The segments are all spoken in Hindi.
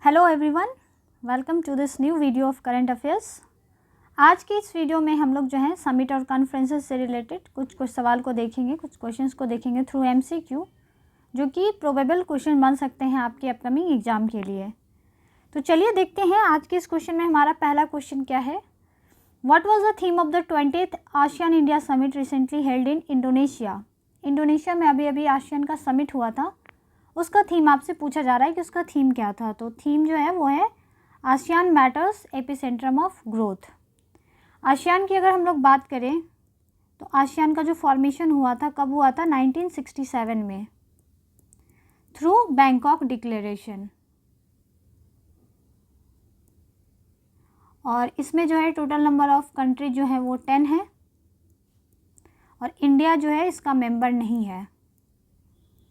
Hello everyone, welcome to this new video of current affairs. आज की इस वीडियो में हम लोग जो है समिट और कॉन्फ्रेंसेस से रिलेटेड कुछ सवाल को देखेंगे, कुछ क्वेश्चंस को देखेंगे थ्रू एमसीक्यू, जो कि प्रोबेबल क्वेश्चन बन सकते हैं आपके अपकमिंग एग्जाम के लिए। तो चलिए देखते हैं आज के इस क्वेश्चन में हमारा पहला क्वेश्चन क्या है। What was the theme of the 20th ASEAN India summit recently held in Indonesia. Indonesia में अभी अभी आसियान का समिट हुआ था, उसका थीम आपसे पूछा जा रहा है कि उसका थीम क्या था। तो थीम जो है वो है ASEAN matters epicentrum of growth. ASEAN की अगर हम लोग बात करें तो आसियान का जो फॉर्मेशन हुआ था कब हुआ था, 1967 में, थ्रू बैंकॉक डिक्लेरेशन। और इसमें जो है टोटल नंबर ऑफ कंट्री जो है वो 10 है और इंडिया जो है इसका मेंबर नहीं है।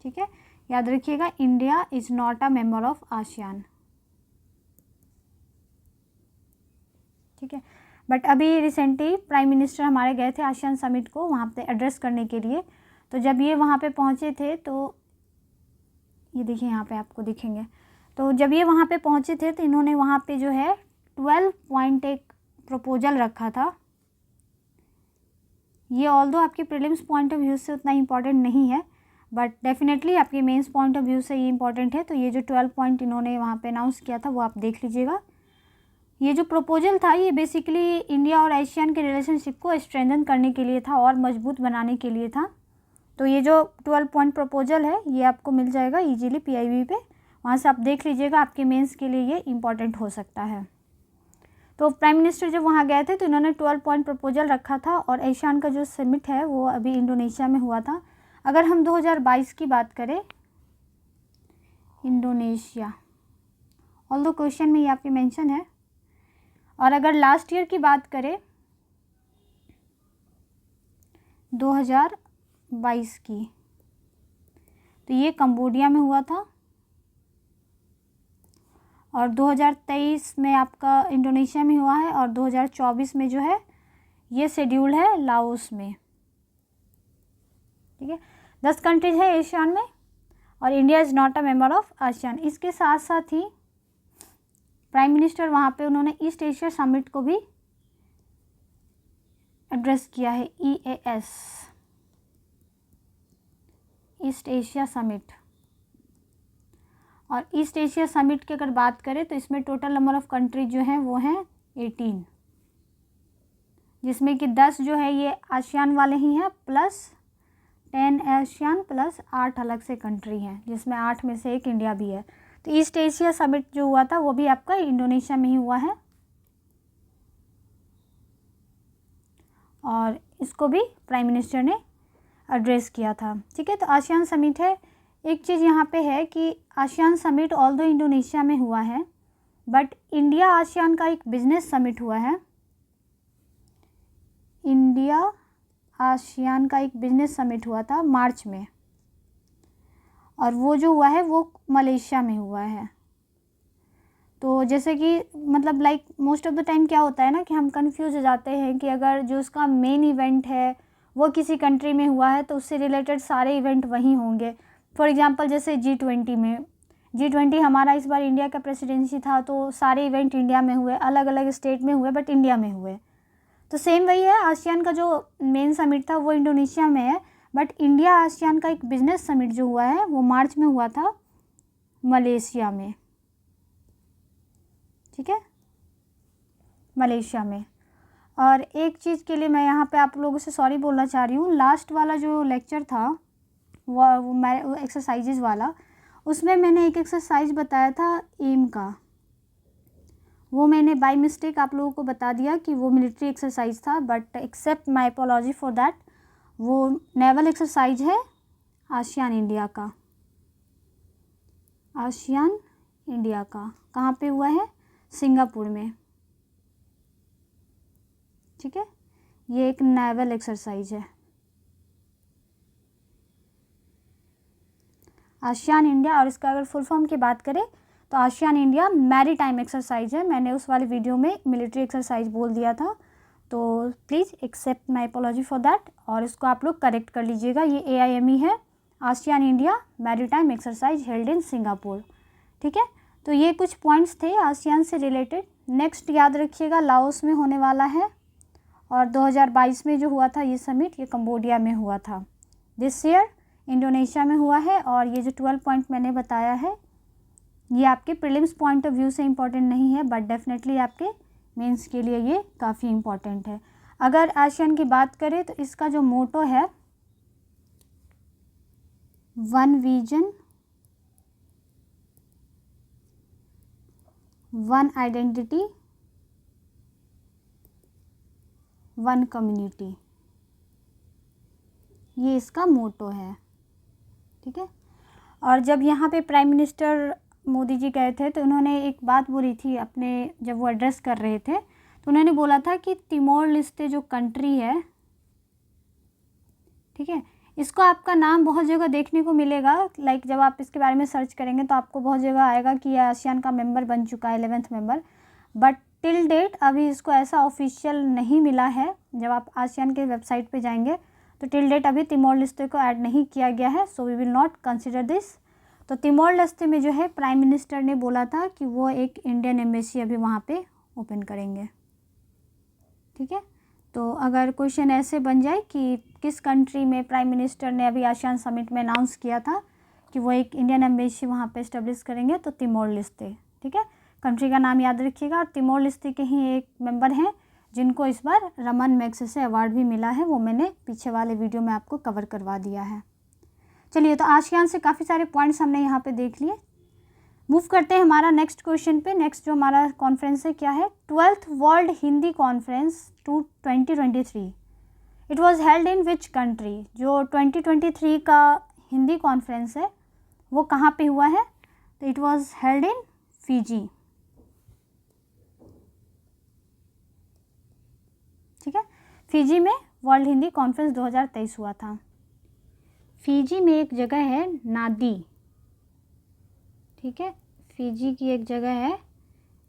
ठीक है, याद रखिएगा, India is not a member of ASEAN. ठीक है, बट अभी रिसेंटली प्राइम मिनिस्टर हमारे गए थे आसियान समिट को वहाँ पे एड्रेस करने के लिए। तो जब ये वहाँ पे पहुँचे थे तो ये देखिए यहाँ पे आपको दिखेंगे। तो जब ये वहाँ पे पहुँचे थे तो इन्होंने वहाँ पे जो है 12 पॉइंट एक प्रपोजल रखा था। ये ऑल्दो आपके प्रीलिम्स पॉइंट ऑफ व्यू से उतना इम्पॉर्टेंट नहीं है, बट डेफिनेटली आपके मेंस पॉइंट ऑफ व्यू से ये इंपॉर्टेंट है। तो ये जो 12 पॉइंट इन्होंने वहाँ पे अनाउंस किया था वो आप देख लीजिएगा। ये जो प्रपोजल था ये बेसिकली इंडिया और आसियान के रिलेशनशिप को स्ट्रेंथन करने के लिए था और मजबूत बनाने के लिए था। तो ये जो 12 पॉइंट प्रपोजल है ये आपको मिल जाएगा इजीली PIB पे, वहाँ से आप देख लीजिएगा, आपके मेंस के लिए ये इम्पॉर्टेंट हो सकता है। तो प्राइम मिनिस्टर जब वहाँ गए थे तो इन्होंने 12 पॉइंट प्रपोजल रखा था और आसियान का जो समिट है वो अभी इंडोनेशिया में हुआ था। अगर हम 2022 की बात करें, इंडोनेशिया, ऑल्दो क्वेश्चन में ये आपके मेंशन है, और अगर लास्ट ईयर की बात करें 2022 की, तो ये कंबोडिया में हुआ था और 2023 में आपका इंडोनेशिया में हुआ है और 2024 में जो है ये शेड्यूल है लाओस में। ठीक है, 10 कंट्रीज है आसियान में और India is not a member of ASEAN. इसके साथ साथ ही प्राइम मिनिस्टर वहाँ पे उन्होंने ईस्ट एशिया समिट को भी एड्रेस किया है, EAS, ईस्ट एशिया समिट। और ईस्ट एशिया समिट की अगर बात करें तो इसमें टोटल नंबर ऑफ कंट्री जो हैं वो हैं 18, जिसमें कि 10 जो है ये आसियान वाले ही हैं प्लस 10 आसियान प्लस 8 अलग से कंट्री हैं, जिसमें 8 में से 1 इंडिया भी है। तो ईस्ट एशिया समिट जो हुआ था वो भी आपका इंडोनेशिया में ही हुआ है और इसको भी प्राइम मिनिस्टर ने एड्रेस किया था। ठीक है, तो आसियान समिट है। एक चीज़ यहाँ पे है कि आसियान समिट ऑल्दो इंडोनेशिया में हुआ है, बट इंडिया आसियान का एक बिजनेस समिट हुआ है। इंडिया आसियान का एक बिजनेस समिट हुआ था मार्च में, और वो जो हुआ है वो मलेशिया में हुआ है। तो जैसे कि मतलब like most of the time क्या होता है ना कि हम कंफ्यूज हो जाते हैं कि अगर जो उसका मेन इवेंट है वो किसी कंट्री में हुआ है तो उससे रिलेटेड सारे इवेंट वहीं होंगे। फॉर एग्जांपल जैसे G20 में, G20 हमारा इस बार इंडिया का प्रेसिडेंसी था तो सारे इवेंट इंडिया में हुए, अलग अलग स्टेट में हुए बट इंडिया में हुए। तो सेम वही है, आसियान का जो मेन समिट था वो इंडोनेशिया में है, बट इंडिया आसियान का एक बिजनेस समिट जो हुआ है वो मार्च में हुआ था मलेशिया में। ठीक है, मलेशिया में। और एक चीज़ के लिए मैं यहाँ पे आप लोगों से सॉरी बोलना चाह रही हूँ, लास्ट वाला जो लेक्चर था वो मैं एक्सरसाइजेज वाला, उसमें मैंने एक एक्सरसाइज बताया था एम का, वो मैंने बाय मिस्टेक आप लोगों को बता दिया कि वो मिलिट्री एक्सरसाइज था, but accept my apology for that, वो नेवल एक्सरसाइज है आसियान इंडिया का। आसियान इंडिया का कहाँ पे हुआ है, सिंगापुर में। ठीक है, ये एक नेवल एक्सरसाइज है आसियान इंडिया, और इसका अगर फुल फॉर्म की बात करें तो आसियान इंडिया मैरीटाइम एक्सरसाइज है। मैंने उस वाले वीडियो में मिलिट्री एक्सरसाइज बोल दिया था, तो please accept my apology for that, और इसको आप लोग करेक्ट कर लीजिएगा। ये AIME है, ASEAN India maritime exercise held in Singapore. ठीक है, तो ये कुछ पॉइंट्स थे आसियान से रिलेटेड। नेक्स्ट याद रखिएगा लाओस में होने वाला है, और 2022 में जो हुआ था ये समिट, ये कंबोडिया में हुआ था। दिस ईयर इंडोनेशिया में हुआ है। और ये जो 12 पॉइंट मैंने बताया है ये आपके प्रीलिम्स पॉइंट ऑफ व्यू से इम्पॉर्टेंट नहीं है, बट डेफिनेटली आपके मेंस के लिए ये काफ़ी इम्पॉर्टेंट है। अगर आसियान की बात करें तो इसका जो मोटो है, one vision one identity one community, ये इसका मोटो है। ठीक है। और जब यहाँ पे प्राइम मिनिस्टर मोदी जी गए थे तो उन्होंने एक बात बोली थी अपने, जब वो एड्रेस कर रहे थे तो उन्होंने बोला था कि तिमोर लेस्टे जो कंट्री है, ठीक है, इसको आपका नाम बहुत जगह देखने को मिलेगा। लाइक जब आप इसके बारे में सर्च करेंगे तो आपको बहुत जगह आएगा कि ये आसियान का मेंबर बन चुका है, 11th member, but till date अभी इसको ऐसा ऑफिशियल नहीं मिला है। जब आप आसियान के वेबसाइट पे जाएंगे तो टिल डेट अभी तिमोर लेस्टे को ऐड नहीं किया गया है, so we will not consider this. तो तिमोर लेस्टे में जो है प्राइम मिनिस्टर ने बोला था कि वो एक इंडियन एम्बेसी अभी वहाँ पे ओपन करेंगे। ठीक है। तो अगर क्वेश्चन ऐसे बन जाए कि किस कंट्री में प्राइम मिनिस्टर ने अभी आसियान समिट में अनाउंस किया था कि वो एक इंडियन एम्बेसी वहाँ पे इस्टेब्लिश करेंगे, तो तिमोर लेस्टे। ठीक है, कंट्री का नाम याद रखिएगा। और तिमोर लेस्टे के ही एक मेंबर हैं जिनको इस बार रमन मैग्सेसे अवार्ड भी मिला है, वो मैंने पीछे वाले वीडियो में आपको कवर करवा दिया है। चलिए, तो आसियान से काफ़ी सारे पॉइंट्स हमने यहाँ पे देख लिए। मूव करते हैं हमारा नेक्स्ट क्वेश्चन पे। नेक्स्ट जो हमारा कॉन्फ्रेंस है क्या है, 12th world Hindi conference 2023। It was held in which country. जो 2023 का हिंदी कॉन्फ्रेंस है वो कहाँ पे हुआ है, तो it was held in Fiji. ठीक है, फिजी में वर्ल्ड हिंदी कॉन्फ्रेंस 2023 हुआ था। फिजी में एक जगह है नादी। ठीक है, फिजी की एक जगह है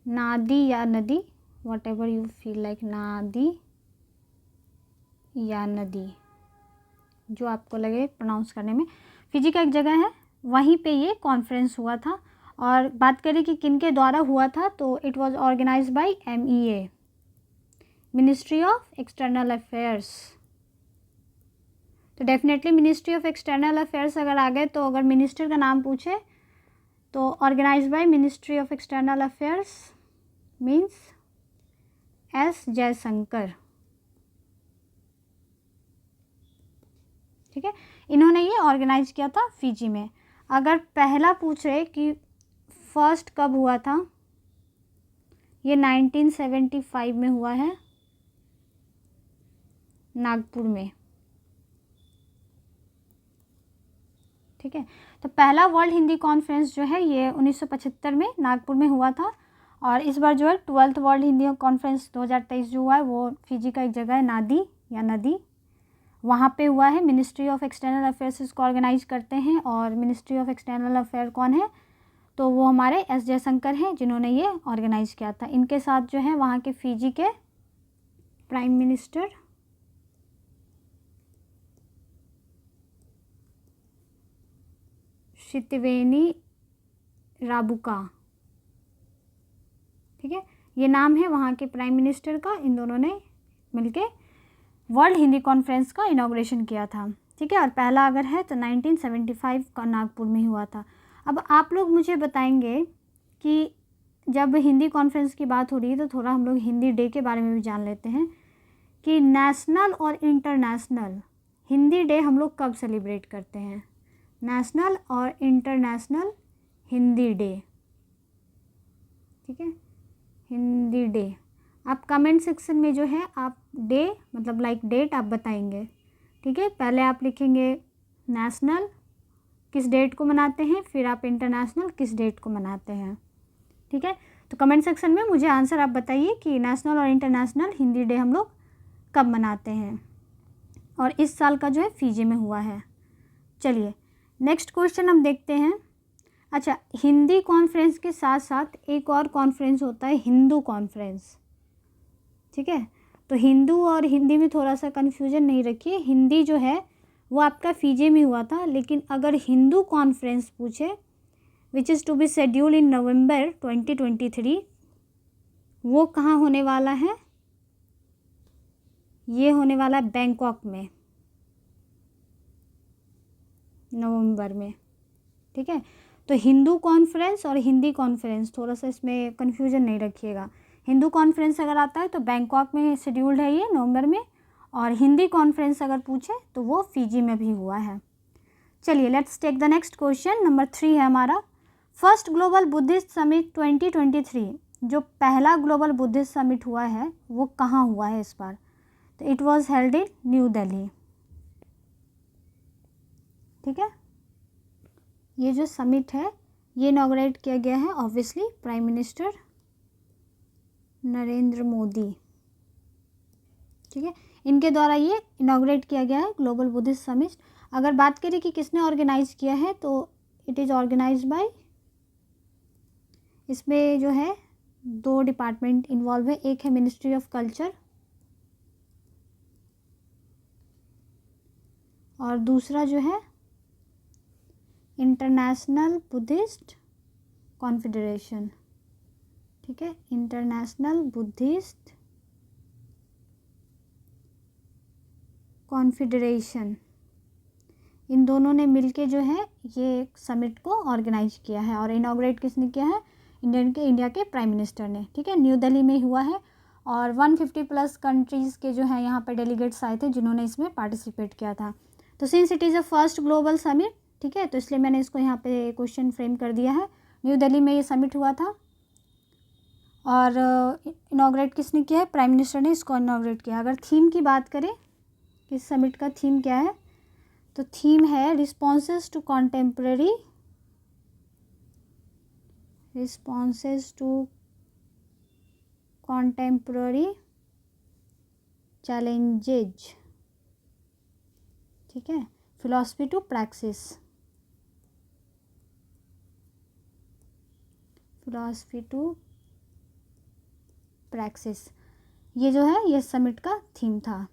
नादी या नदी, what ever you feel like, नादी या नदी, जो आपको लगे प्रोनाउंस करने में। फिजी का एक जगह है, वहीं पे ये कॉन्फ्रेंस हुआ था। और बात करें कि किन के द्वारा हुआ था, तो it was organised by MEA, ministry of external affairs. तो definitely ministry of external affairs अगर आ गए तो अगर मिनिस्टर का नाम पूछे तो organise by ministry of external affairs means S Jaishankar. ठीक है, इन्होंने ये ऑर्गेनाइज किया था फिजी में। अगर पहला पूछ रहे कि फर्स्ट कब हुआ था, ये 1975 में हुआ है नागपुर में। ठीक है, तो पहला वर्ल्ड हिंदी कॉन्फ्रेंस जो है ये 1975 में नागपुर में हुआ था। और इस बार जो है 12th वर्ल्ड हिंदी कॉन्फ्रेंस 2023 जो हुआ है वो फिजी का एक जगह है नादी या नदी, वहाँ पे हुआ है। मिनिस्ट्री ऑफ एक्सटर्नल अफेयर्स इसको ऑर्गेनाइज करते हैं। और मिनिस्ट्री ऑफ एक्सटर्नल अफेयर कौन है, तो वो हमारे S जयशंकर हैं जिन्होंने ये ऑर्गेनाइज किया था। इनके साथ जो है वहाँ के फिजी के प्राइम मिनिस्टर शितवेनी राबुका। ठीक है, ये नाम है वहाँ के प्राइम मिनिस्टर का। इन दोनों ने मिलके वर्ल्ड हिंदी कॉन्फ्रेंस का इनॉग्रेशन किया था। ठीक है, और पहला अगर है तो 1975 का नागपुर में हुआ था। अब आप लोग मुझे बताएंगे कि जब हिंदी कॉन्फ्रेंस की बात हो रही है तो थोड़ा हम लोग हिंदी डे के बारे में भी जान लेते हैं कि नेशनल और इंटरनेशनल हिंदी डे हम लोग कब सेलिब्रेट करते हैं। नेशनल और इंटरनेशनल हिंदी डे। ठीक है, हिंदी डे आप कमेंट सेक्शन में जो है आप डे मतलब लाइक डेट आप बताएंगे। ठीक है, पहले आप लिखेंगे नेशनल किस डेट को मनाते हैं, फिर आप इंटरनेशनल किस डेट को मनाते हैं। ठीक है, तो कमेंट सेक्शन में मुझे आंसर आप बताइए कि नेशनल और इंटरनेशनल हिंदी डे हम लोग कब मनाते हैं। और इस साल का जो है फिजी में हुआ है। चलिए नेक्स्ट क्वेश्चन हम देखते हैं। अच्छा, हिंदी कॉन्फ्रेंस के साथ साथ एक और कॉन्फ्रेंस होता है हिंदू कॉन्फ्रेंस। ठीक है, तो हिंदू और हिंदी में थोड़ा सा कन्फ्यूजन नहीं रखिए। हिंदी जो है वो आपका फिजी में हुआ था, लेकिन अगर हिंदू कॉन्फ्रेंस पूछे which is to be schedule in November 2023, वो कहाँ होने वाला है? ये होने वाला है बैंकॉक में, नवंबर में। ठीक है, तो हिंदू कॉन्फ्रेंस और हिंदी कॉन्फ्रेंस, थोड़ा सा इसमें कन्फ्यूजन नहीं रखिएगा। हिंदू कॉन्फ्रेंस अगर आता है तो बैंकॉक में शेड्यूल्ड है ये नवंबर में, और हिंदी कॉन्फ्रेंस अगर पूछे तो वो फिजी में भी हुआ है। चलिए let's take the next question. Number 3 है हमारा, फर्स्ट ग्लोबल बुद्धिस्ट समिट 2023, जो पहला ग्लोबल बुद्धिस्ट समिट हुआ है वो कहाँ हुआ है इस बार? तो it was held in new Delhi. ठीक है, ये जो समिट है ये इनॉग्रेट किया गया है obviously prime minister Narendra Modi. ठीक है, इनके द्वारा ये इनॉग्रेट किया गया है ग्लोबल बुद्धिस्ट समिट। अगर बात करें कि किसने ऑर्गेनाइज किया है तो इट इज़ ऑर्गेनाइज बाय, इसमें जो है 2 डिपार्टमेंट इन्वॉल्व है, एक है मिनिस्ट्री ऑफ कल्चर और दूसरा जो है इंटरनेशनल बुद्धिस्ट कॉन्फेडरेशन। ठीक है, इंटरनेशनल बुद्धिस्ट कॉन्फेडरेशन, इन दोनों ने मिलके जो है ये समिट को ऑर्गेनाइज किया है। और इनॉग्रेट किसने किया है? इंडिया के प्राइम मिनिस्टर ने। ठीक है, न्यू दिल्ली में हुआ है और 150 प्लस कंट्रीज़ के जो है यहाँ पर डेलीगेट्स आए थे जिन्होंने इसमें पार्टिसिपेट किया था। तो since it is a first global summit, ठीक है, तो इसलिए मैंने इसको यहाँ पे क्वेश्चन फ्रेम कर दिया है। न्यू दिल्ली में ये समिट हुआ था और इनॉग्रेट किसने किया है? प्राइम मिनिस्टर ने इसको इनॉग्रेट किया। अगर थीम की बात करें, इस समिट का थीम क्या है, तो थीम है रिस्पॉन्सेस टू कॉन्टेम्प्रेरी चैलेंजेज। ठीक है, फिलॉसफी टू प्रैक्टिस, ये जो है ये समिट का थीम था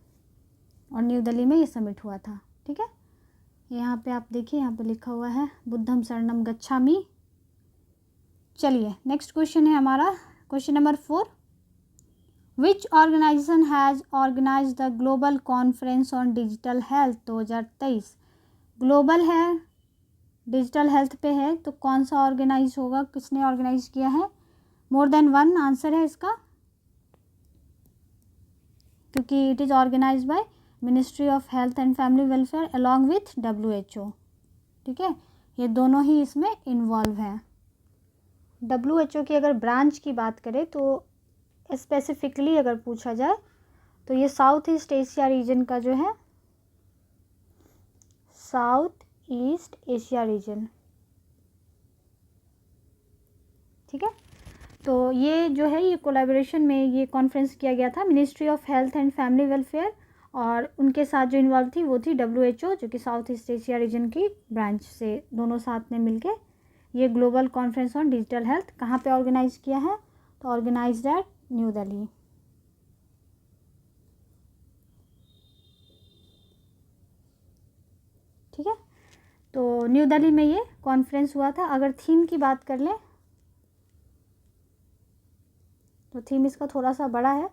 और न्यू दिल्ली में ये समिट हुआ था। ठीक है, यहाँ पे आप देखिए, यहाँ पे लिखा हुआ है बुद्धम शरणम गच्छामि। चलिए नेक्स्ट क्वेश्चन है हमारा, question number 4, which organisation has organise the global conference on digital health 2023? Global है, डिजिटल हेल्थ पे है, तो कौन सा ऑर्गेनाइज होगा, किसने ऑर्गेनाइज किया है? मोर देन वन आंसर है इसका, क्योंकि it is organise by ministry of health and family welfare along with WHO। ठीक है, ये दोनों ही इसमें इन्वॉल्व हैं। WHO की अगर ब्रांच की बात करें तो स्पेसिफिकली अगर पूछा जाए तो ये साउथ ईस्ट एशिया रीजन का जो है, साउथ ईस्ट एशिया रीजन। ठीक है, तो ये जो है ये कोलैबोरेशन में ये कॉन्फ्रेंस किया गया था ministry of health and family welfare, और उनके साथ जो इन्वॉल्व थी वो थी WHO जो कि साउथ ईस्ट एशिया रीजन की ब्रांच से, दोनों साथ में मिलके ये global conference on digital health कहाँ पे ऑर्गेनाइज किया है? तो ऑर्गेनाइज्ड एट न्यू दिल्ली। ठीक है, तो न्यू दिल्ली में ये कॉन्फ्रेंस हुआ था। अगर थीम की बात कर लें तो थीम इसका थोड़ा सा बड़ा है,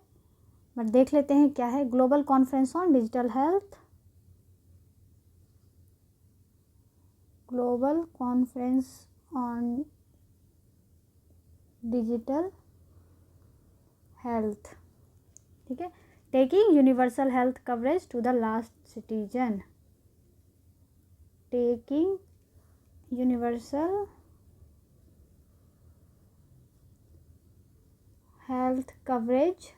बट देख लेते हैं क्या है। Global conference on digital health, global conference on digital health. ठीक है, taking universal health coverage to the last citizen, taking universal health coverage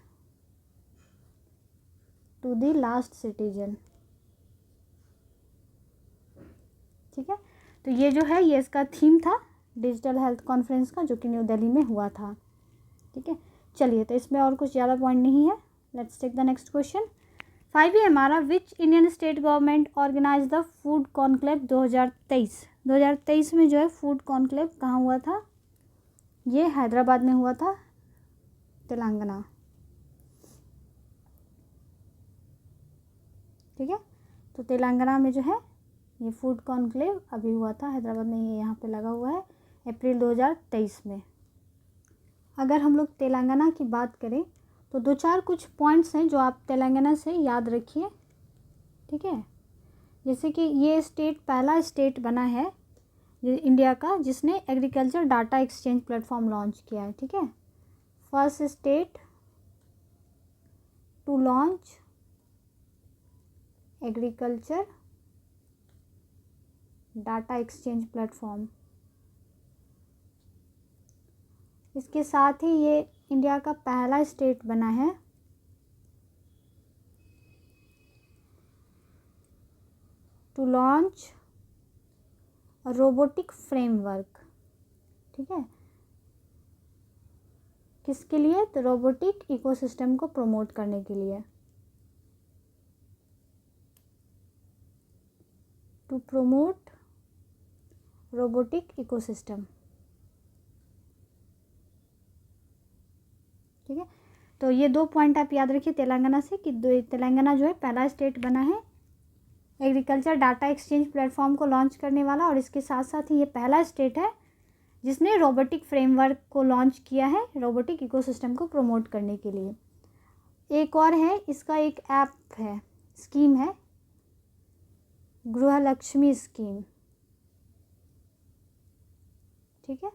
to the last citizen. ठीक है, तो ये जो है ये इसका थीम था डिजिटल हेल्थ कॉन्फ्रेंस का, जो कि न्यू दिल्ली में हुआ था। ठीक है, चलिए तो इसमें और कुछ ज़्यादा पॉइंट नहीं है। Let's take the next question. 5 है हमारा, which Indian state government organise the food conclave 2023? 2023 में जो है फूड कॉन्क्लेव कहाँ हुआ था? ये हैदराबाद में हुआ था, तेलंगाना। ठीक है, तो तेलंगाना में जो है ये फूड कॉन्क्लेव अभी हुआ था हैदराबाद में, ये यहाँ पे लगा हुआ है। अप्रैल 2023 में। अगर हम लोग तेलंगाना की बात करें तो दो चार कुछ पॉइंट्स हैं जो आप तेलंगाना से याद रखिए, ठीक है। जैसे कि ये स्टेट पहला स्टेट बना है इंडिया का जिसने agriculture data exchange platform launch किया है, ठीक है। First state to launch agriculture data exchange platform. इसके साथ ही ये इंडिया का पहला स्टेट बना है टू लॉन्च रोबोटिक फ्रेमवर्क, ठीक है। किसके लिए? तो रोबोटिक इकोसिस्टम को प्रमोट करने के लिए, टू प्रमोट रोबोटिक इकोसिस्टम, ठीक है। तो ये दो पॉइंट आप याद रखिए तेलंगाना से कि तेलंगाना जो है पहला स्टेट बना है एग्रीकल्चर डाटा एक्सचेंज प्लेटफॉर्म को लॉन्च करने वाला, और इसके साथ साथ ही ये पहला स्टेट है जिसने रोबोटिक फ्रेमवर्क को लॉन्च किया है रोबोटिक इकोसिस्टम को प्रमोट करने के लिए। एक और है, इसका एक ऐप है, स्कीम है गृहलक्ष्मी स्कीम, ठीक है।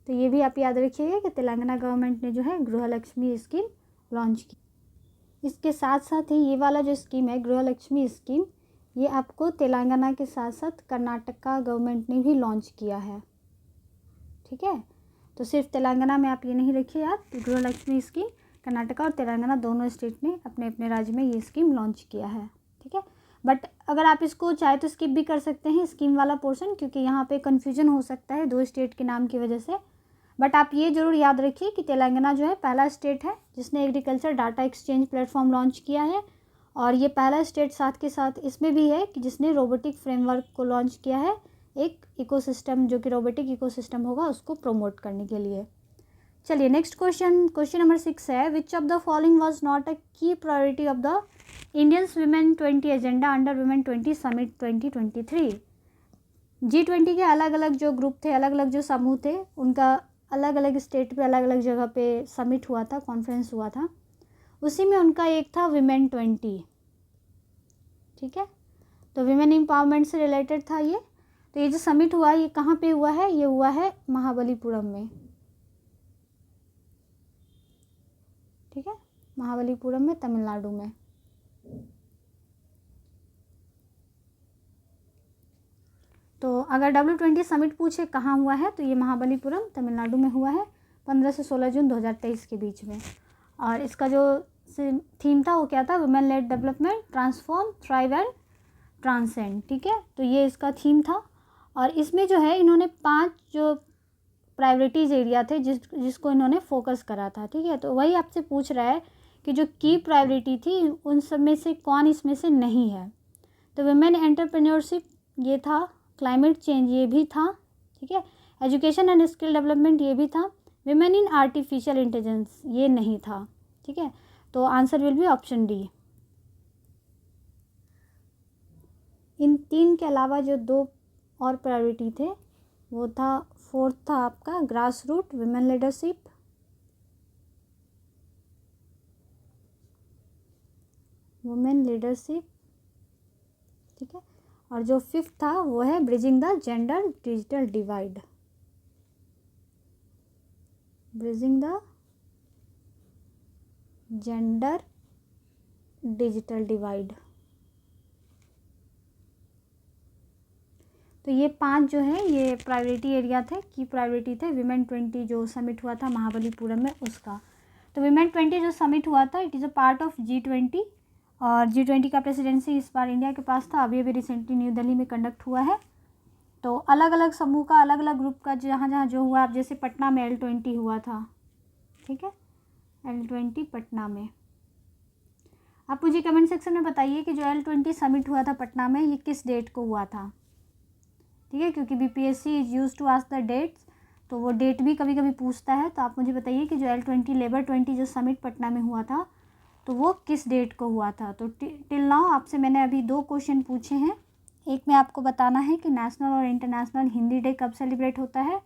तो ये भी आप याद रखिएगा कि तेलंगाना गवर्नमेंट ने जो है गृहलक्ष्मी स्कीम लॉन्च की। इसके साथ साथ ही ये वाला जो स्कीम है गृहलक्ष्मी स्कीम, ये आपको तेलंगाना के साथ साथ कर्नाटका गवर्नमेंट ने भी लॉन्च किया है, ठीक है। तो सिर्फ तेलंगाना में आप ये नहीं रखिए याद, गृहलक्ष्मी स्कीम कर्नाटका और तेलंगाना दोनों स्टेट ने अपने अपने राज्य में ये स्कीम लॉन्च किया है, ठीक है। बट अगर आप इसको चाहे तो स्किप भी कर सकते हैं स्कीम वाला पोर्शन, क्योंकि यहाँ पे कन्फ्यूजन हो सकता है दो स्टेट के नाम की वजह से। बट आप ये ज़रूर याद रखिए कि तेलंगाना जो है पहला स्टेट है जिसने agriculture data exchange platform launch किया है, और ये पहला स्टेट साथ के साथ इसमें भी है कि जिसने रोबोटिक फ्रेमवर्क को लॉन्च किया है, एक इकोसिस्टम जो कि रोबोटिक इकोसिस्टम होगा उसको प्रमोट करने के लिए। चलिए नेक्स्ट क्वेश्चन नंबर 6 है, which of the following was not a key priority of the Indians women 20 agenda under women 20 summit 2023। G20 के अलग अलग जो ग्रुप थे, अलग अलग जो समूह थे, उनका अलग अलग स्टेट पे अलग अलग जगह पे समिट हुआ था, कॉन्फ्रेंस हुआ था, उसी में उनका एक था विमेन 20, ठीक है। तो विमेन एम्पावरमेंट से रिलेटेड था ये। तो ये जो समिट हुआ ये कहाँ पे हुआ है? ये हुआ है महाबलीपुरम में, ठीक है, महाबलीपुरम में, तमिलनाडु में। तो अगर W20 समिट पूछे कहाँ हुआ है तो ये महाबलीपुरम तमिलनाडु में हुआ है 15 से 16 जून 2023 के बीच में। और इसका जो थीम था वो क्या था? Women lead development, transform, thrive and transcend, ठीक है। तो ये इसका थीम था, और इसमें जो है इन्होंने 5 जो प्रायोरिटीज़ एरिया थे जिसको इन्होंने फोकस करा था, ठीक है। तो वही आपसे पूछ रहा है कि जो की प्रायोरिटी थी उन सब में से कौन इसमें से नहीं है। तो वुमेन एंटरप्रेन्योरशिप ये था, क्लाइमेट चेंज ये भी था, ठीक है, एजुकेशन एंड स्किल डेवलपमेंट ये भी था, वुमेन इन आर्टिफिशियल इंटेलिजेंस ये नहीं था, ठीक है। तो answer will be option D. इन 3 के अलावा जो 2 और प्रायोरिटी थे वो था, 4th था आपका grass root women leadership, women leadership, ठीक है, और जो 5th था वो है bridging the gender digital divide, bridging the gender digital divide. तो ये 5 जो है ये प्रायोरिटी एरिया थे, की प्रायोरिटी थे विमेन 20 जो समिट हुआ था महाबलीपुरम में उसका। तो विमेन 20 जो समिट हुआ था it is a part of G20, और G20 का प्रेसिडेंसी इस बार इंडिया के पास था, अभी रिसेंटली न्यू दिल्ली में कंडक्ट हुआ है। तो अलग अलग समूह का, अलग अलग ग्रुप का जहाँ जहाँ जो हुआ, अब जैसे पटना में L20 हुआ था, ठीक है, L20 पटना में। आप मुझे कमेंट सेक्शन में बताइए कि जो L20 समिट हुआ था पटना में ये किस डेट को हुआ था, ठीक है, क्योंकि BPSC is use to ask the dates, तो वो डेट भी कभी कभी पूछता है। तो आप मुझे बताइए कि जो L20 लेबर 20 जो समिट पटना में हुआ था तो वो किस डेट को हुआ था। तो टिल नाउ आपसे मैंने अभी 2 क्वेश्चन पूछे हैं। एक में आपको बताना है कि नेशनल और इंटरनेशनल हिंदी डे कब सेलिब्रेट होता है,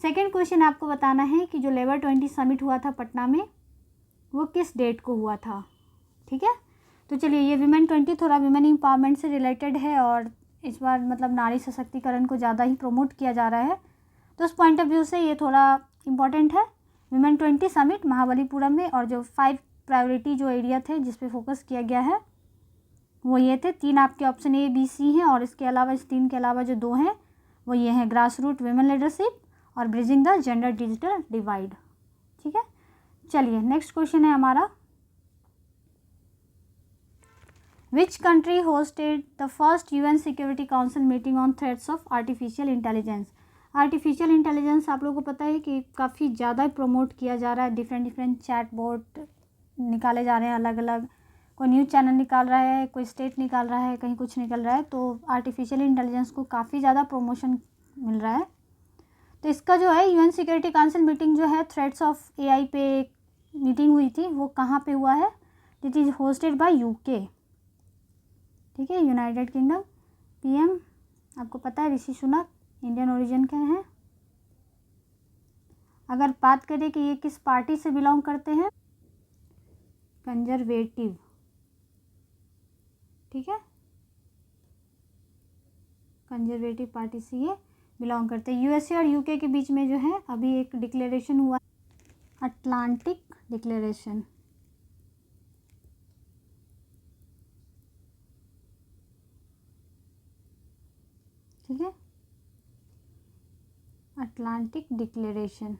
सेकेंड क्वेश्चन आपको बताना है कि जो लेबर 20 समिट हुआ था पटना में वो किस डेट को हुआ था, ठीक है। तो चलिए, ये विमेन 20 थोड़ा विमेन एम्पावरमेंट से रिलेटेड है और इस बार मतलब नारी सशक्तिकरण को ज़्यादा ही प्रमोट किया जा रहा है, तो उस पॉइंट ऑफ व्यू से ये थोड़ा इम्पॉर्टेंट है। विमेन 20 समिट महाबलीपुरम में, और जो 5 प्रायोरिटी जो एरिया थे जिस पे फोकस किया गया है वो ये थे। 3 आपके ऑप्शन ए बी सी हैं, और इसके अलावा इस 3 के अलावा जो 2 हैं वो ये हैं, ग्रास रूट विमेन लीडरशिप और bridging the gender digital divide, ठीक है। चलिए, नेक्स्ट क्वेश्चन है हमारा, which country hosted the first UN security council meeting on threats of artificial intelligence. Artificial intelligence आप लोगों को पता है कि काफ़ी ज़्यादा प्रमोट किया जा रहा है, डिफरेंट चैट बोर्ड निकाले जा रहे हैं अलग अलग, कोई न्यूज़ चैनल निकाल रहा है, कोई स्टेट निकाल रहा है, कहीं कुछ निकल रहा है, तो आर्टिफिशियल इंटेलिजेंस को काफ़ी ज़्यादा प्रमोशन मिल रहा है। तो इसका जो है UN सिक्योरिटी काउंसिल मीटिंग जो है थ्रेट्स ऑफ AI पे मीटिंग हुई थी, वो कहाँ पे हुआ है, it is hosted by UK, ठीक है, यूनाइटेड किंगडम। PM आपको पता है ऋषि सुनक इंडियन ओरिजिन के हैं। अगर बात करें कि ये किस पार्टी से बिलोंग करते हैं, कंजर्वेटिव, ठीक है, कंजर्वेटिव पार्टी से ये बिलोंग करते हैं। USA और UK के बीच में जो है अभी एक डिक्लेरेशन हुआ, अटलांटिक डिक्लेरेशन, ठीक है, अटलांटिक डिक्लेरेशन।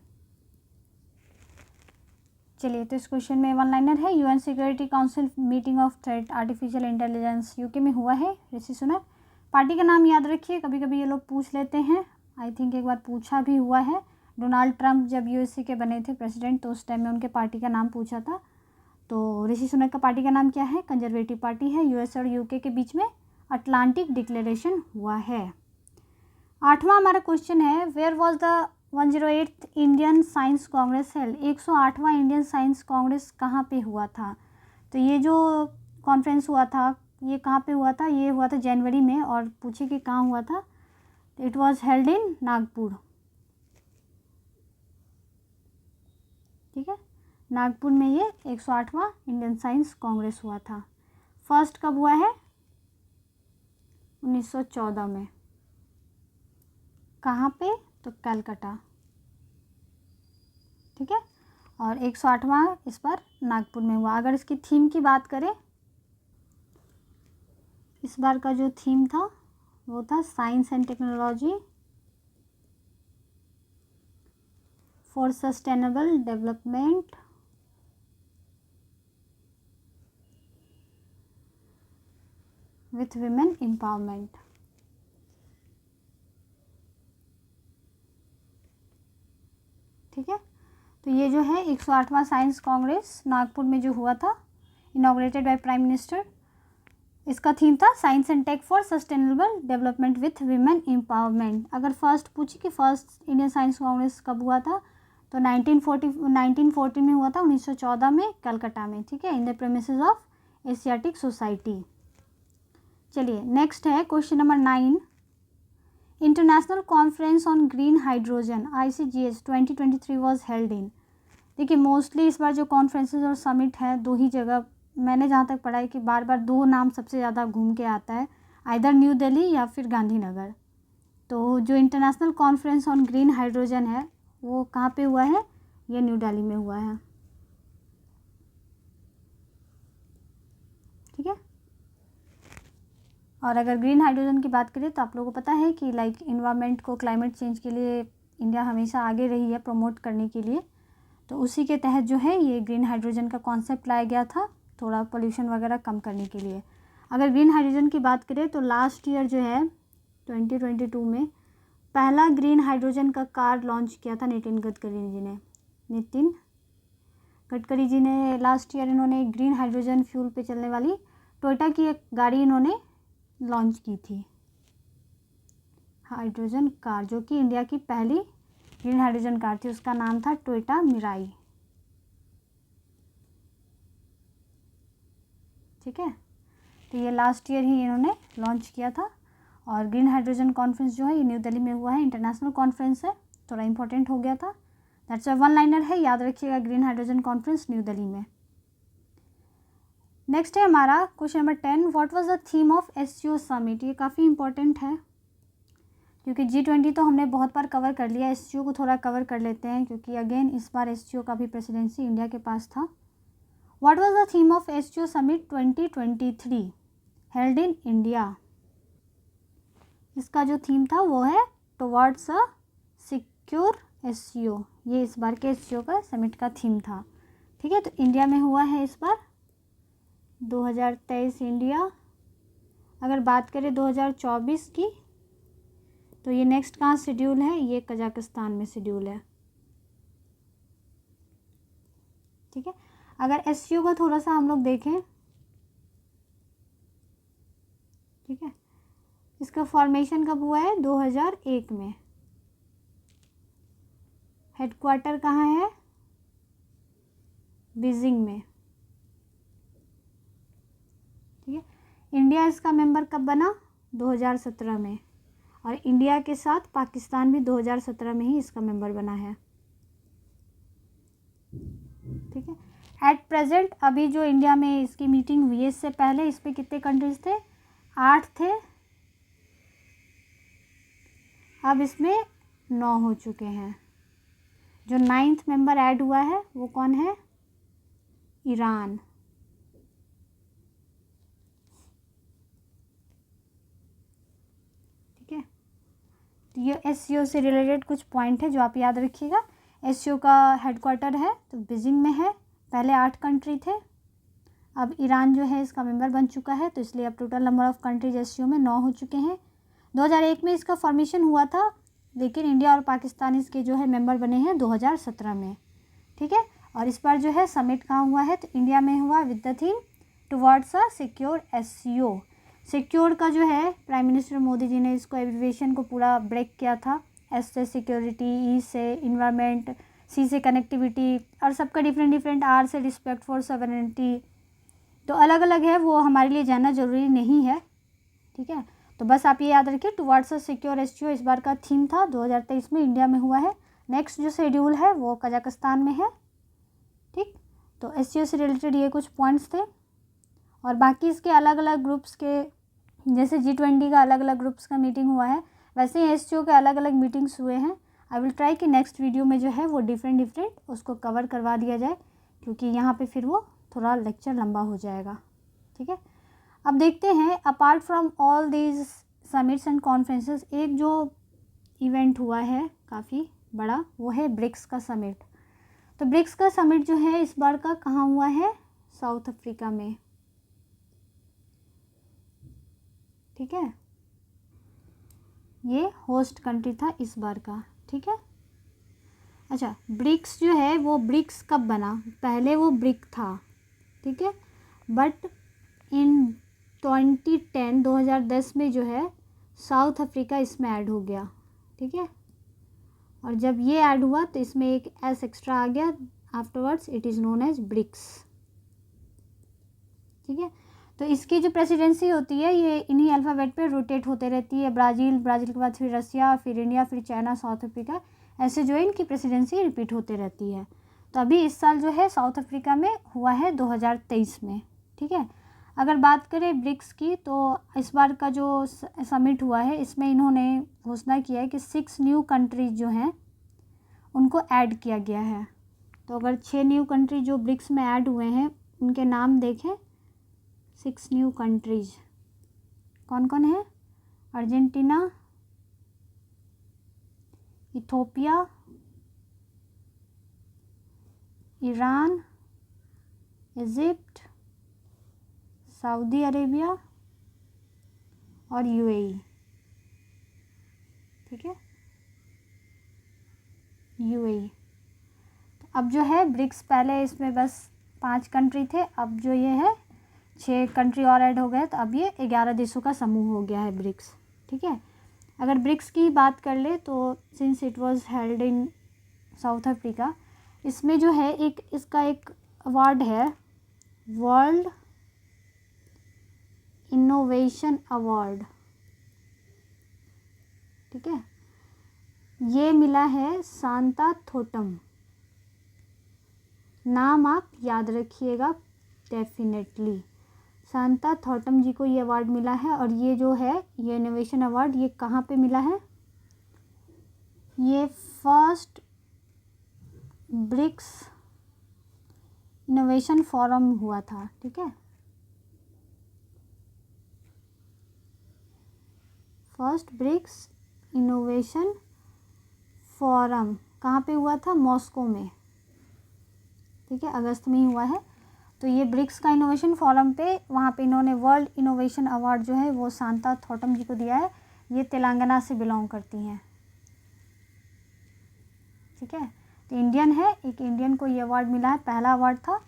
चलिए, तो इस क्वेश्चन में 1 लाइनर है, UN security council meeting of threat artificial intelligence UK में हुआ है, ऋषि सुनक। पार्टी का नाम याद रखिए, कभी कभी ये लोग पूछ लेते हैं, आई थिंक एक बार पूछा भी हुआ है, डोनाल्ड ट्रंप जब USA के बने थे प्रेसिडेंट तो उस टाइम में उनके पार्टी का नाम पूछा था। तो ऋषि सुनक का पार्टी का नाम क्या है, कंजर्वेटिव पार्टी है। US और UK के बीच में अटलांटिक डिक्लेरेशन हुआ है। 8वां हमारा क्वेश्चन है, where was the 108th Indian science congress held. 108वां इंडियन साइंस कांग्रेस कहाँ पे हुआ था। तो ये जो कॉन्फ्रेंस हुआ था ये कहाँ पे हुआ था, ये हुआ था जनवरी में, और पूछे कि कहाँ हुआ था, it was held in Nagpur, ठीक है, नागपुर में ये 108वां इंडियन साइंस कांग्रेस हुआ था। फर्स्ट कब हुआ है, 1914 में। कहाँ पे, तो कलकत्ता, ठीक है, और 108वां इस बार नागपुर में हुआ। अगर इसकी थीम की बात करें, इस बार का जो थीम था वो था science and technology for sustainable development with women empowerment, ठीक है। तो ये जो है 108वां साइंस कांग्रेस नागपुर में जो हुआ था, इनॉग्रेटेड बाय प्राइम मिनिस्टर, इसका थीम था science and tech for sustainable development with women empowerment. अगर फर्स्ट पूछे कि फर्स्ट इंडियन साइंस कांग्रेस कब हुआ था, तो 1940 में हुआ था, 1914 में कलकत्ता में, ठीक है, in the premises of Asiatic society. चलिए, नेक्स्ट है question number 9, international conference on green hydrogen ICGS 2023 was held in. देखिए, मोस्टली इस बार जो कॉन्फ्रेंसेज और समिट है 2 ही जगह, मैंने जहाँ तक पढ़ा है कि बार बार 2 नाम सबसे ज़्यादा घूम के आता है, आइदर न्यू दिल्ली या फिर गांधीनगर। तो जो international conference on green hydrogen है वो कहाँ पे हुआ है, ये न्यू दिल्ली में हुआ है, ठीक है। और अगर ग्रीन हाइड्रोजन की बात करें तो आप लोगों को पता है कि लाइक इन्वायरमेंट को, क्लाइमेट चेंज के लिए इंडिया हमेशा आगे रही है प्रमोट करने के लिए, तो उसी के तहत जो है ये ग्रीन हाइड्रोजन का कॉन्सेप्ट लाया गया था, थोड़ा पोल्यूशन वगैरह कम करने के लिए। अगर ग्रीन हाइड्रोजन की बात करें तो लास्ट ईयर जो है 2022 में पहला ग्रीन हाइड्रोजन का कार लॉन्च किया था नितिन गडकरी जी ने। नितिन गडकरी जी ने लास्ट ईयर इन्होंने ग्रीन हाइड्रोजन फ्यूल पे चलने वाली टोयोटा की एक गाड़ी इन्होंने लॉन्च की थी, हाइड्रोजन कार, जो कि इंडिया की पहली ग्रीन हाइड्रोजन कार थी, उसका नाम था टोयोटा मिराई, ठीक है। तो ये लास्ट ईयर ही इन्होंने लॉन्च किया था। और ग्रीन हाइड्रोजन कॉन्फ्रेंस जो है ये न्यू दिल्ली में हुआ है, इंटरनेशनल कॉन्फ्रेंस है, थोड़ा इंपॉर्टेंट हो गया था। दैट्स अ वन लाइनर है, याद रखिएगा, green hydrogen conference new Delhi में। नेक्स्ट है हमारा question number 10, what was the theme of SCO summit. ये काफ़ी इंपॉर्टेंट है क्योंकि G20 तो हमने बहुत बार कवर कर लिया, एससीओ को थोड़ा कवर कर लेते हैं क्योंकि अगेन इस बार एससीओ का भी प्रेसिडेंसी इंडिया के पास था। What was the theme of SCO summit 2023 held in India. इसका जो थीम था वो है टुवर्ड्स अ सिक्योर एससीओ। ये इस बार के एससीओ का समिट का थीम था। ठीक है, तो इंडिया में हुआ है इस बार 2023 इंडिया। अगर बात करें 2024 की तो ये नेक्स्ट कहाँ शेड्यूल है, ये कजाकिस्तान में शेड्यूल है। ठीक है, अगर एससीओ का थोड़ा सा हम लोग देखें, ठीक है, इसका फॉर्मेशन कब हुआ है, 2001 में। हेडक्वार्टर कहाँ है, बीजिंग में। ठीक है, इंडिया इसका मेंबर कब बना, 2017 में, और इंडिया के साथ पाकिस्तान भी 2017 में ही इसका मेंबर बना है। ठीक है, एट प्रेजेंट अभी जो इंडिया में इसकी मीटिंग हुई है, इससे पहले इस पर कितने कंट्रीज थे, 8 थे, अब इसमें 9 हो चुके हैं। जो 9th मेंबर ऐड हुआ है वो कौन है, ईरान। ठीक है, तो ये एससीओ से रिलेटेड कुछ पॉइंट है जो आप याद रखिएगा। एससीओ का हेडक्वार्टर है तो बीजिंग में है। पहले 8 कंट्री थे, अब ईरान जो है इसका मेंबर बन चुका है, तो इसलिए अब total number of countries SCO में 9 हो चुके हैं। 2001 में इसका फॉर्मेशन हुआ था, लेकिन इंडिया और पाकिस्तान इसके जो है मेंबर बने हैं 2017 में। ठीक है, और इस बार जो है समिट कहाँ हुआ है, तो इंडिया में हुआ with the theme towards a secure SCO. Secure का जो है प्राइम मिनिस्टर मोदी जी ने इसको एब्रिविएशन को पूरा ब्रेक किया था। एस से सिक्योरिटी, ई से इन्वायरमेंट, सी से कनेक्टिविटी, और सबका डिफरेंट, आर से रिस्पेक्ट फॉर सॉवरेनिटी, तो अलग अलग है, वो हमारे लिए जानना ज़रूरी नहीं है। ठीक है, तो बस आप ये याद रखिए टुवर्ड्स अ सिक्योर एससीओ इस बार का थीम था, 2023 में इंडिया में हुआ है। नेक्स्ट जो शेड्यूल है वो कजाकिस्तान में है। ठीक, तो एससीओ से रिलेटेड ये कुछ पॉइंट्स थे, और बाकी इसके अलग अलग ग्रुप्स के, जैसे G20 का अलग अलग ग्रुप्स का मीटिंग हुआ है, वैसे ही एससीओ के अलग अलग मीटिंग्स हुए हैं। आई विल ट्राई कि नेक्स्ट वीडियो में जो है वो डिफरेंट उसको कवर करवा दिया जाए, क्योंकि यहाँ पे फिर वो थोड़ा लेक्चर लंबा हो जाएगा। ठीक है, अब देखते हैं apart from all these summits and conferences, एक जो इवेंट हुआ है काफ़ी बड़ा, वो है ब्रिक्स का समिट। तो ब्रिक्स का समिट जो है इस बार का कहाँ हुआ है, साउथ अफ्रीका में। ठीक है, ये होस्ट कंट्री था इस बार का। ठीक है, अच्छा, ब्रिक्स जो है वो ब्रिक्स कब बना, पहले वो ब्रिक था। ठीक है, बट इन 2010 में जो है साउथ अफ्रीका इसमें ऐड हो गया। ठीक है, और जब ये ऐड हुआ तो इसमें एक एस एक्स्ट्रा आ गया, afterwards it is known as BRICS. ठीक है, तो इसकी जो प्रेसिडेंसी होती है ये इन्हीं अल्फ़ाबेट पे रोटेट होते रहती है। ब्राज़ील के बाद फिर रसिया, फिर इंडिया, फिर चाइना, साउथ अफ्रीका, ऐसे जो है इनकी प्रेसिडेंसी रिपीट होते रहती है। तो अभी इस साल जो है साउथ अफ्रीका में हुआ है 2023 में। ठीक है, अगर बात करें ब्रिक्स की, तो इस बार का जो समिट हुआ है इसमें इन्होंने घोषणा किया है कि 6 न्यू कंट्रीज जो हैं उनको ऐड किया गया है। तो अगर 6 न्यू कंट्री जो ब्रिक्स में ऐड हुए हैं उनके नाम देखें, 6 न्यू कंट्रीज कौन कौन है, Argentina, Ethiopia, Iran, Egypt, Saudi Arabia और यूएई। ठीक है, यूएई। तो अब जो है ब्रिक्स, पहले इसमें बस 5 कंट्री थे, अब जो ये है 6 कंट्री और ऐड हो गए, तो अब ये 11 देशों का समूह हो गया है ब्रिक्स। ठीक है, अगर ब्रिक्स की बात कर ले तो since it was held in south Africa, इसमें जो है एक इसका एक अवार्ड है, वर्ल्ड इनोवेशन अवार्ड। ठीक है, ये मिला है सांता थोटम, नाम आप याद रखिएगा डेफिनेटली। सांता थॉटम जी को ये अवार्ड मिला है। और ये जो है ये इनोवेशन अवार्ड ये कहाँ पे मिला है? ये फर्स्ट ब्रिक्स इनोवेशन फोरम हुआ था, ठीक है। फर्स्ट ब्रिक्स इनोवेशन फोरम कहाँ पे हुआ था? मॉस्को में, ठीक है, अगस्त में ही हुआ है। तो ये ब्रिक्स का इनोवेशन फोरम पे वहाँ पे इन्होंने वर्ल्ड इनोवेशन अवार्ड जो है वो सांता थॉटम जी को दिया है। ये तेलंगाना से बिलोंग करती हैं, ठीक है। तो इंडियन है, एक इंडियन को ये अवार्ड मिला है, पहला अवार्ड था,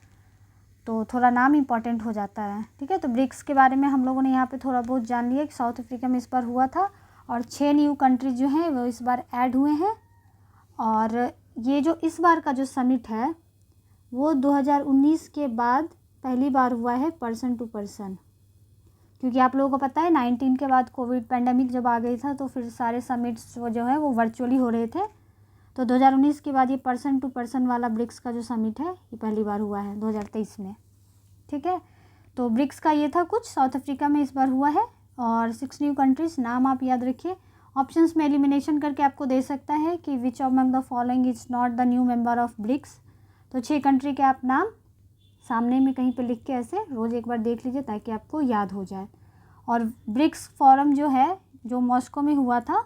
तो थोड़ा नाम इम्पॉर्टेंट हो जाता है, ठीक है। तो ब्रिक्स के बारे में हम लोगों ने यहाँ पे थोड़ा बहुत जान लिया कि साउथ अफ्रीका में इस बार हुआ था और 6 न्यू कंट्रीज जो हैं वो इस बार ऐड हुए हैं। और ये जो इस बार का जो समिट है वो 2019 के बाद पहली बार हुआ है पर्सन टू पर्सन, क्योंकि आप लोगों को पता है 19 के बाद कोविड पैंडेमिक जब आ गई था तो फिर सारे समिट्स जो है वो वर्चुअली हो रहे थे। तो 2019 के बाद ये पर्सन टू पर्सन वाला ब्रिक्स का जो समिट है ये पहली बार हुआ है 2023 में, ठीक है। तो ब्रिक्स का ये था कुछ, साउथ अफ्रीका में इस बार हुआ है और 6 न्यू कंट्रीज़, नाम आप याद रखिए। ऑप्शंस में एलिमिनेशन करके आपको दे सकता है कि which among the following is not the new member of BRICS. तो 6 कंट्री के आप नाम सामने में कहीं पे लिख के ऐसे रोज़ एक बार देख लीजिए ताकि आपको याद हो जाए। और ब्रिक्स फोरम जो है जो मॉस्को में हुआ था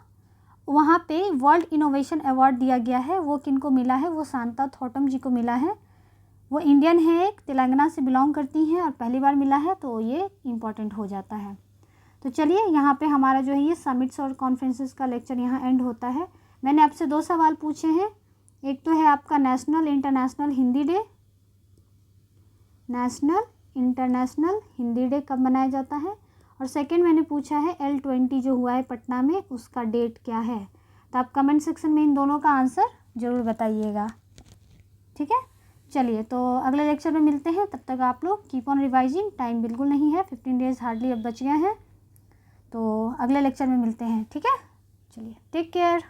वहाँ पे वर्ल्ड इनोवेशन अवार्ड दिया गया है। वो किनको मिला है? वो सांता थॉटम जी को मिला है। वो इंडियन है, एक तेलंगाना से बिलोंग करती हैं और पहली बार मिला है, तो ये इम्पॉर्टेंट हो जाता है। तो चलिए यहाँ पे हमारा जो है ये समिट्स और कॉन्फ्रेंसेस का लेक्चर यहाँ एंड होता है। मैंने आपसे 2 सवाल पूछे हैं, एक तो है आपका national international Hindi day, national international Hindi day कब मनाया जाता है, और सेकंड मैंने पूछा है L20 जो हुआ है पटना में उसका डेट क्या है। तो आप कमेंट सेक्शन में इन दोनों का आंसर ज़रूर बताइएगा, ठीक है। चलिए तो अगले लेक्चर में मिलते हैं, तब तक आप लोग कीप ऑन रिवाइजिंग, टाइम बिल्कुल नहीं है, 15 डेज़ हार्डली अब बच गए हैं। तो अगले लेक्चर में मिलते हैं, ठीक है। चलिए टेक केयर।